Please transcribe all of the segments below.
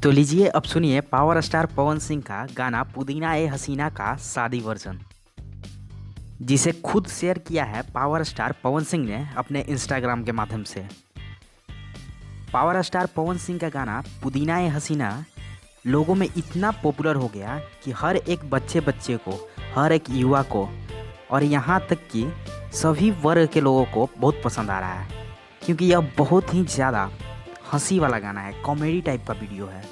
तो लीजिए अब सुनिए पावर स्टार पवन सिंह का गाना पुदीना ए हसीना का शादी वर्जन, जिसे खुद शेयर किया है पावर स्टार पवन सिंह ने अपने इंस्टाग्राम के माध्यम से। पावर स्टार पवन सिंह का गाना पुदीना ए हसीना लोगों में इतना पॉपुलर हो गया कि हर एक बच्चे को, हर एक युवा को और यहाँ तक कि सभी वर्ग के लोगों को बहुत पसंद आ रहा है, क्योंकि यह बहुत ही ज़्यादा हंसी वाला गाना है, कॉमेडी टाइप का वीडियो है।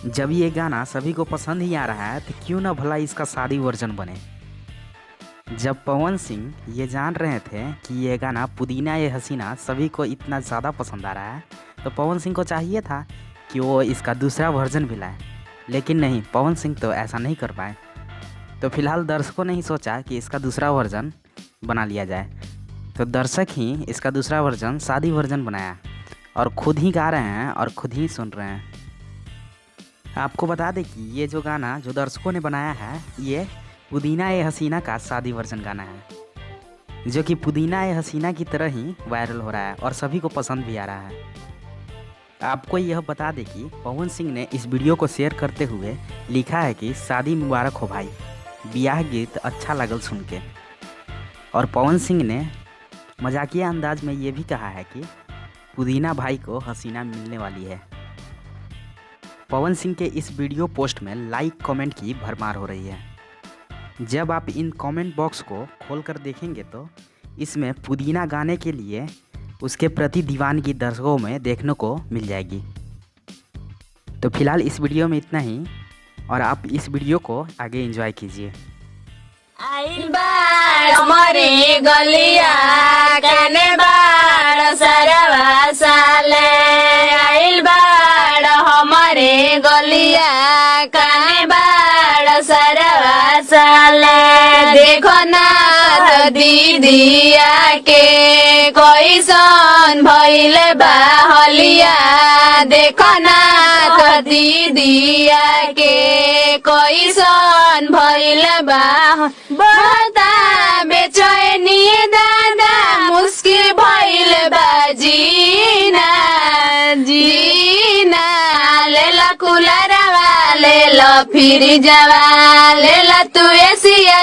जब ये गाना सभी को पसंद ही आ रहा है तो क्यों ना भला इसका शादी वर्जन बने। जब पवन सिंह ये जान रहे थे कि ये गाना पुदीना ये हसीना सभी को इतना ज़्यादा पसंद आ रहा है, तो पवन सिंह को चाहिए था कि वो इसका दूसरा वर्जन भी लाए, लेकिन नहीं, पवन सिंह तो ऐसा नहीं कर पाए। तो फिलहाल दर्शकों ने ही सोचा कि इसका दूसरा वर्जन बना लिया जाए, तो दर्शक ही इसका दूसरा वर्जन शादी वर्जन बनाया और खुद ही गा रहे हैं और खुद ही सुन रहे हैं। आपको बता दें कि ये जो गाना जो दर्शकों ने बनाया है, ये पुदीना ए हसीना का शादी वर्जन गाना है, जो कि पुदीना ए हसीना की तरह ही वायरल हो रहा है और सभी को पसंद भी आ रहा है। आपको यह बता दें कि पवन सिंह ने इस वीडियो को शेयर करते हुए लिखा है कि शादी मुबारक हो भाई, ब्याह गीत अच्छा लगल सुन के। और पवन सिंह ने मजाकिया अंदाज में ये भी कहा है कि पुदीना भाई को हसीना मिलने वाली है। पवन सिंह के इस वीडियो पोस्ट में लाइक कमेंट की भरमार हो रही है। जब आप इन कमेंट बॉक्स को खोलकर देखेंगे तो इसमें पुदीना गाने के लिए उसके प्रति दीवानगी दर्शकों में देखने को मिल जाएगी। तो फिलहाल इस वीडियो में इतना ही, और आप इस वीडियो को आगे एंजॉय कीजिए। आइल बाड़ हमारी गलिया कने बाड़ सरवा साले, आइल बाड़ हमारे गलिया कने बाड़ सरवा साले। देखो ना तो दीदिया के कोई सन भइल बाहलिया, देखो ना तो दीदिया के कोई सन भइल बाह। बता बेचैनी दादा मुश्किल भइल बा जीना जीना। लेला कूलरवा लेला फ्रिजवा लेला तू एसिया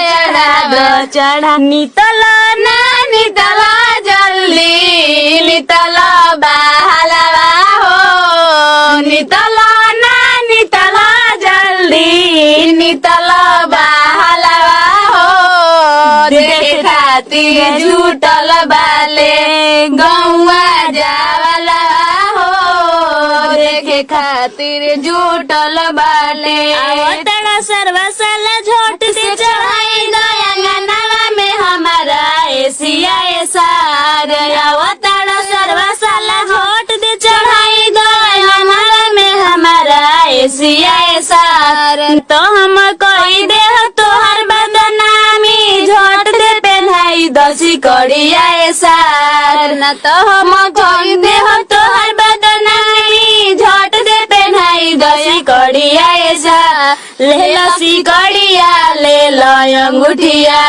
चढ़ा। नितला ना नितला जल्दी नितला बहलवा हो, नितला ना नितला जल्दी नितला बहलवा हो। देखे खातिर झूठल बाले गौवा जावला हो, देखे खातिर झूठल बाले। आवतड़ा सर्वसल झोट से चढ़ाई गया गनवा में हमारा एसिया सार। आवतड़ा सर्वसल झोट दे चढ़ाई गया गनवा में हमारा एसिया सार। तो हम कोई दे तोहर बदनामी झोट दे पहनाई दसी कड़िया सार। न तो हम कोई दे तोहर बदनामी झोट दे पहनाई दसी कड़िया सार। ले लसी कड़िया ले लो अंगूठिया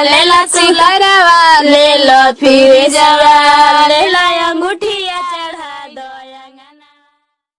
ले लसी लरवा ले लो फिर जवा ले लो अंगूठिया।